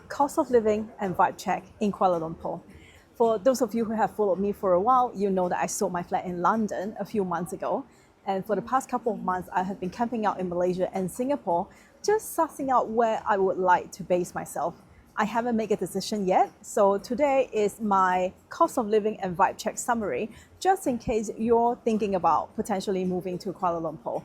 cost of living and vibe check in Kuala Lumpur. For those of you who have followed me for a while, you know that I sold my flat in London a few months ago. And for the past couple of months, I have been camping out in Malaysia and Singapore, just sussing out where I would like to base myself. I haven't made a decision yet, so today is my cost of living and vibe check summary, just in case you're thinking about potentially moving to Kuala Lumpur.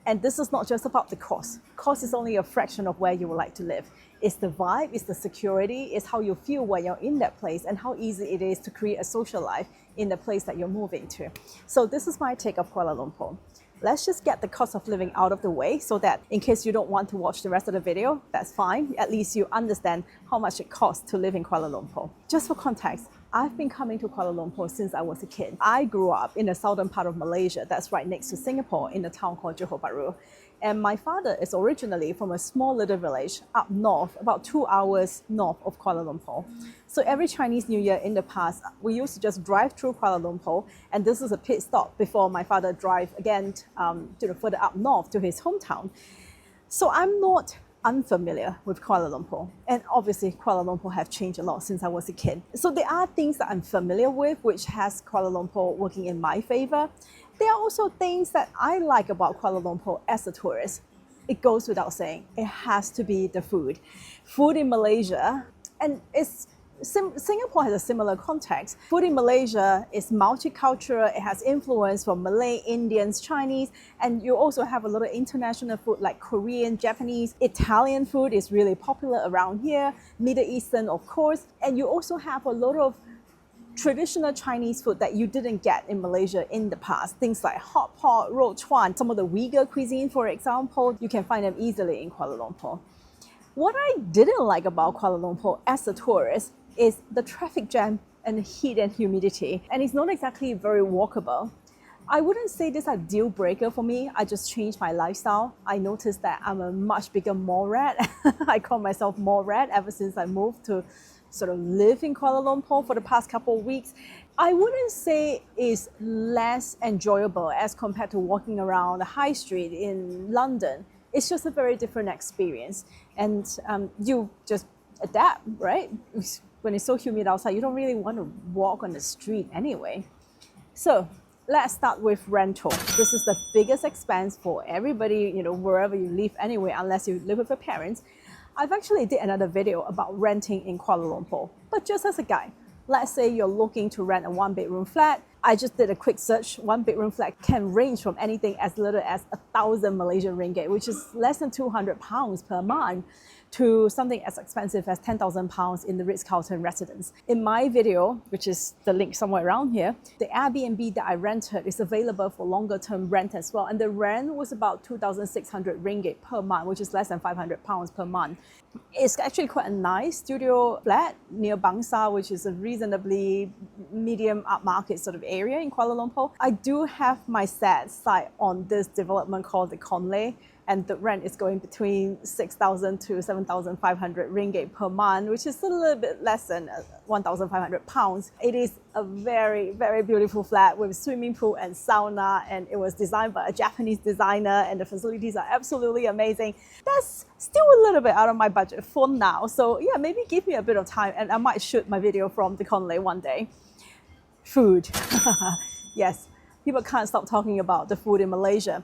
And this is not just about the cost. Cost is only a fraction of where you would like to live. It's the vibe, it's the security, it's how you feel when you're in that place and how easy it is to create a social life in the place that you're moving to. So this is my take of Kuala Lumpur. Let's just get the cost of living out of the way so that in case you don't want to watch the rest of the video, that's fine. At least you understand how much it costs to live in Kuala Lumpur. Just for context, I've been coming to Kuala Lumpur since I was a kid. I grew up in the southern part of Malaysia that's right next to Singapore in a town called Johor Bahru. And my father is originally from a small little village up north, about 2 hours north of Kuala Lumpur. So every Chinese New Year in the past, we used to just drive through Kuala Lumpur, and this is a pit stop before my father drive again further up north to his hometown. So I'm not unfamiliar with Kuala Lumpur, and obviously Kuala Lumpur have changed a lot since I was a kid. So there are things that I'm familiar with which has Kuala Lumpur working in my favor. There are also things that I like about Kuala Lumpur as a tourist. It goes without saying, it has to be the food. Food in Malaysia, and Singapore has a similar context. Food in Malaysia is multicultural. It has influence from Malay, Indians, Chinese, and you also have a lot of international food like Korean, Japanese. Italian food is really popular around here. Middle Eastern, of course. And you also have a lot of traditional Chinese food that you didn't get in Malaysia in the past. Things like hot pot, ro chuan, some of the Uyghur cuisine, for example, you can find them easily in Kuala Lumpur. What I didn't like about Kuala Lumpur as a tourist is the traffic jam and the heat and humidity. And it's not exactly very walkable. I wouldn't say this is a deal breaker for me. I just changed my lifestyle. I noticed that I'm a much bigger mall rat. I call myself mall rat ever since I moved to sort of live in Kuala Lumpur for the past couple of weeks. I wouldn't say it's less enjoyable as compared to walking around the high street in London. It's just a very different experience. And you just adapt, right? When it's so humid outside, you don't really want to walk on the street anyway. So let's start with rental. This is the biggest expense for everybody, wherever you live anyway, unless you live with your parents. I've actually did another video about renting in Kuala Lumpur, but just as a guide. Let's say you're looking to rent a 1-bedroom flat. I just did a quick search. 1-bedroom flat can range from anything as little as 1,000 Malaysian ringgit, which is less than 200 pounds per month, to something as expensive as 10,000 pounds in the Ritz-Carlton residence. In my video, which is the link somewhere around here, the Airbnb that I rented is available for longer term rent as well. And the rent was about 2,600 ringgit per month, which is less than 500 pounds per month. It's actually quite a nice studio flat near Bangsa, which is a reasonably medium upmarket sort of area in Kuala Lumpur. I do have my sad side on this development called the Conley, and the rent is going between 6,000 to 7,500 ringgit per month, which is a little bit less than 1,500 pounds. It is a very, very beautiful flat with swimming pool and sauna, and it was designed by a Japanese designer, and the facilities are absolutely amazing. That's still a little bit out of my budget for now. So yeah, maybe give me a bit of time and I might shoot my video from the Conley one day. Food. Yes, people can't stop talking about the food in Malaysia.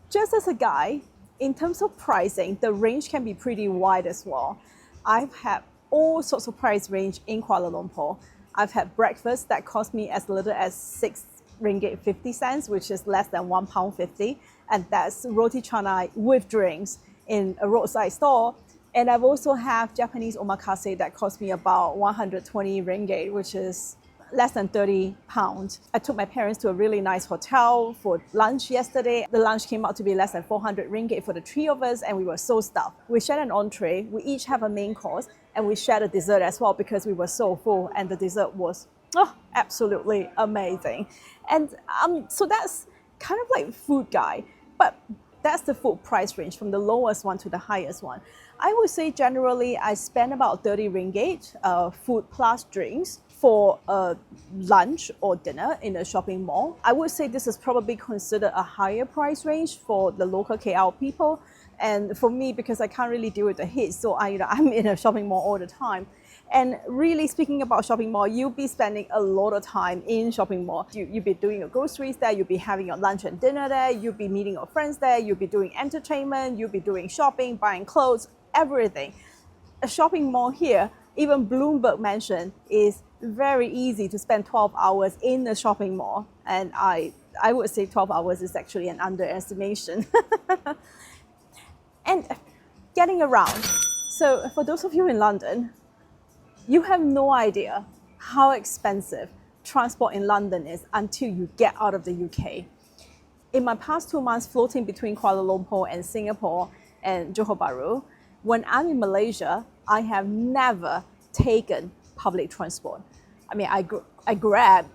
Just as a guide, in terms of pricing, the range can be pretty wide as well. I've had all sorts of price range in Kuala Lumpur. I've had breakfast that cost me as little as 6 ringgit 50 cents, which is less than £1.50, and that's roti canai with drinks in a roadside store. And I've also had Japanese omakase that cost me about 120 ringgit, which is less than 30 pounds. I took my parents to a really nice hotel for lunch yesterday. The lunch came out to be less than 400 ringgit for the 3 of us, and we were so stuffed. We shared an entree, we each have a main course, and we shared a dessert as well because we were so full, and the dessert was absolutely amazing. And so that's kind of like food guide, but that's the food price range from the lowest one to the highest one. I would say generally I spend about 30 ringgit food plus drinks for a lunch or dinner in a shopping mall. I would say this is probably considered a higher price range for the local KL people. And for me, because I can't really deal with the heat, so I'm in a shopping mall all the time. And really speaking about shopping mall, you'll be spending a lot of time in shopping mall. You'll be doing your groceries there, you'll be having your lunch and dinner there, you'll be meeting your friends there, you'll be doing entertainment, you'll be doing shopping, buying clothes, everything. A shopping mall here, even Bloomberg mentioned, is very easy to spend 12 hours in a shopping mall. And I would say 12 hours is actually an underestimation. And getting around. So for those of you in London, you have no idea how expensive transport in London is until you get out of the UK. In my past 2 months floating between Kuala Lumpur and Singapore and Johor Bahru, when I'm in Malaysia, I have never taken public transport. I mean, I Grab,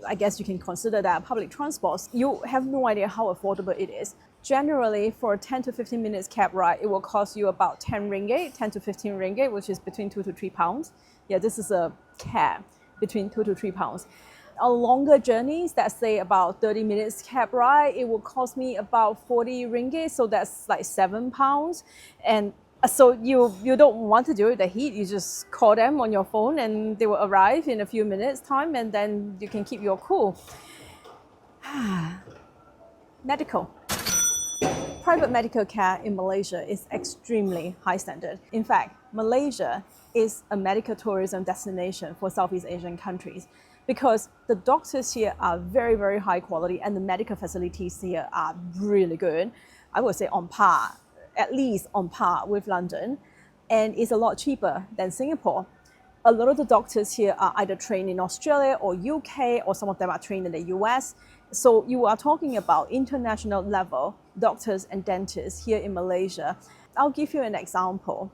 I guess you can consider that public transport. You have no idea how affordable it is. Generally, for a 10 to 15 minutes cab ride, it will cost you about 10 ringgit, 10 to 15 ringgit, which is between 2 to 3 pounds. Yeah, this is a cab between 2 to 3 pounds. On longer journeys, that's say about 30 minutes cab ride, it will cost me about 40 ringgit, so that's like 7 pounds. And so you don't want to deal with the heat, you just call them on your phone and they will arrive in a few minutes time, and then you can keep your cool. Medical. Private medical care in Malaysia is extremely high standard. In fact, Malaysia is a medical tourism destination for Southeast Asian countries because the doctors here are very, very high quality and the medical facilities here are really good. I would say on par, at least on par with London, and it's a lot cheaper than Singapore. A lot of the doctors here are either trained in Australia or UK, or some of them are trained in the US. So you are talking about international level doctors and dentists here in Malaysia. I'll give you an example.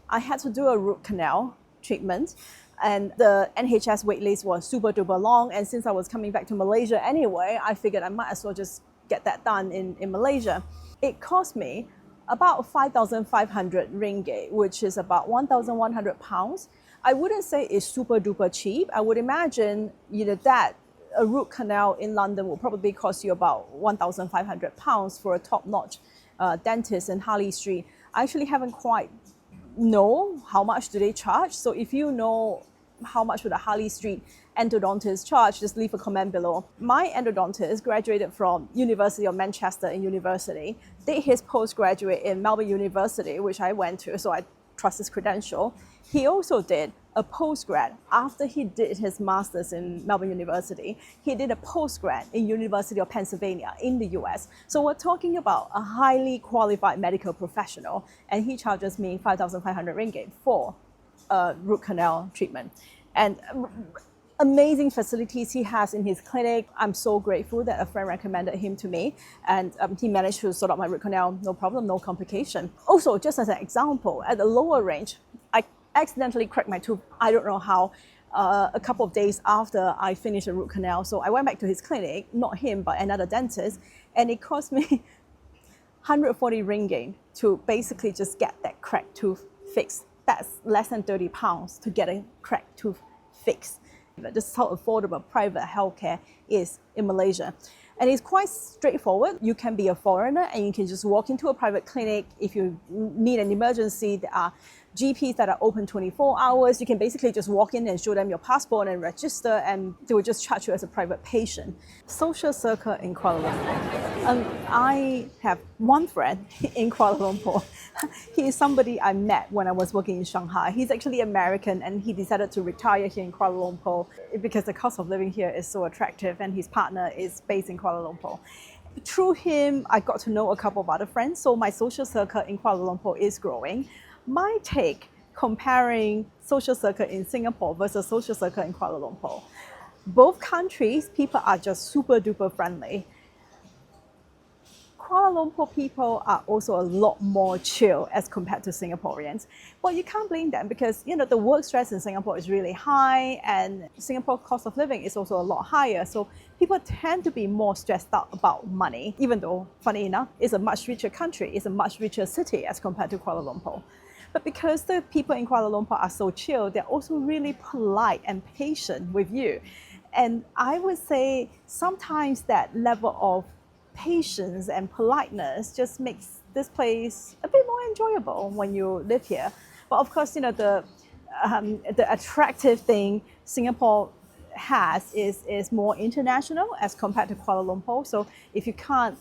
I had to do a root canal treatment and the NHS waitlist was super duper long, and since I was coming back to Malaysia anyway, I figured I might as well just get that done in Malaysia. It cost me about 5,500 ringgit, which is about 1,100 pounds. I wouldn't say it's super duper cheap. I would imagine that a root canal in London will probably cost you about 1,500 pounds for a top-notch dentist in Harley Street. I actually haven't quite know how much do they charge. So if you know how much would a Harley Street endodontist charge, just leave a comment below. My endodontist graduated from University of Manchester in university, did his postgraduate in Melbourne University, which I went to, so I trust his credential. He also did a postgrad after he did his master's in Melbourne University. He did a postgrad in University of Pennsylvania in the US. So we're talking about a highly qualified medical professional, and he charges me 5,500 ringgit for a root canal treatment. And amazing facilities he has in his clinic. I'm so grateful that a friend recommended him to me, and he managed to sort out my root canal, no problem, no complication. Also, just as an example, at the lower range, I accidentally cracked my tooth, I don't know how, a couple of days after I finished a root canal. So I went back to his clinic, not him, but another dentist, and it cost me 140 ringgit to basically just get that cracked tooth fixed. That's less than 30 pounds to get a cracked tooth fixed. This is how affordable private healthcare is in Malaysia. And it's quite straightforward. You can be a foreigner and you can just walk into a private clinic. If you need an emergency, there are GPs that are open 24 hours. You can basically just walk in and show them your passport and register, and they will just charge you as a private patient. Social circle in Kuala Lumpur. I have one friend in Kuala Lumpur. He is somebody I met when I was working in Shanghai. He's actually American and he decided to retire here in Kuala Lumpur because the cost of living here is so attractive, and his partner is based in Kuala Lumpur. Through him, I got to know a couple of other friends, so my social circle in Kuala Lumpur is growing. My take comparing social circle in Singapore versus social circle in Kuala Lumpur. Both countries, people are just super duper friendly. Kuala Lumpur people are also a lot more chill as compared to Singaporeans. But you can't blame them because the work stress in Singapore is really high, and Singapore cost of living is also a lot higher. So people tend to be more stressed out about money, even though, funny enough, it's a much richer country, it's a much richer city as compared to Kuala Lumpur. But because the people in Kuala Lumpur are so chill, they're also really polite and patient with you. And I would say sometimes that level of patience and politeness just makes this place a bit more enjoyable when you live here. But of course, the attractive thing Singapore has is more international as compared to Kuala Lumpur. So if you can't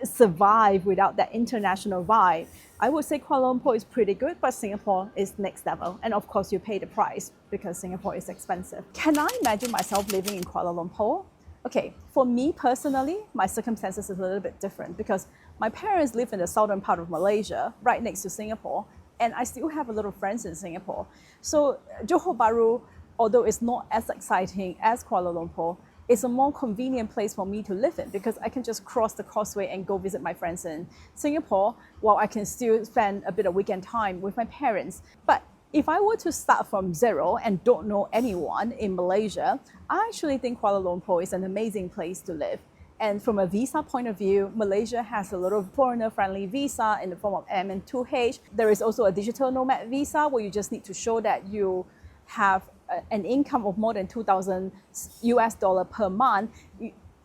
survive without that international vibe, I would say Kuala Lumpur is pretty good, but Singapore is next level. And of course, you pay the price because Singapore is expensive. Can I imagine myself living in Kuala Lumpur? Okay, for me personally, my circumstances is a little bit different because my parents live in the southern part of Malaysia, right next to Singapore, and I still have a lot of friends in Singapore. So Johor Bahru, although it's not as exciting as Kuala Lumpur, it's a more convenient place for me to live in because I can just cross the causeway and go visit my friends in Singapore while I can still spend a bit of weekend time with my parents. But if I were to start from zero and don't know anyone in Malaysia, I actually think Kuala Lumpur is an amazing place to live. And from a visa point of view, Malaysia has a lot of foreigner-friendly visa in the form of M2H. There is also a digital nomad visa where you just need to show that you have an income of more than 2,000 US dollar per month.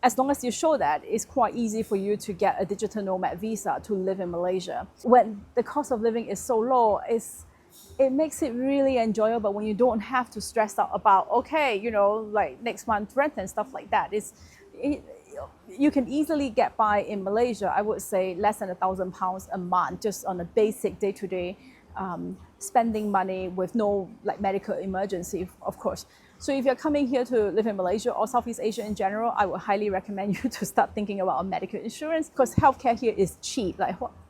As long as you show that, it's quite easy for you to get a digital nomad visa to live in Malaysia. When the cost of living is so low, it makes it really enjoyable when you don't have to stress out about, okay, like next month rent and stuff like that. You can easily get by in Malaysia, I would say less than £1,000 a month, just on a basic day-to-day spending money with no medical emergency, of course. So if you're coming here to live in Malaysia or Southeast Asia in general, I would highly recommend you to start thinking about a medical insurance because healthcare here is cheap.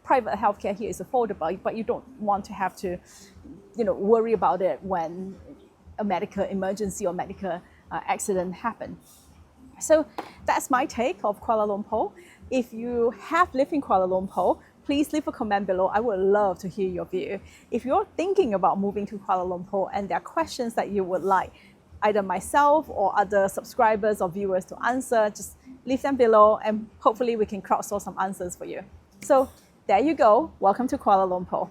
Private healthcare here is affordable, but you don't want to have to, worry about it when a medical emergency or medical accident happen. So that's my take of Kuala Lumpur. If you have lived in Kuala Lumpur, please leave a comment below. I would love to hear your view. If you're thinking about moving to Kuala Lumpur and there are questions that you would like either myself or other subscribers or viewers to answer, just leave them below and hopefully we can crowdsource some answers for you. So there you go. Welcome to Kuala Lumpur.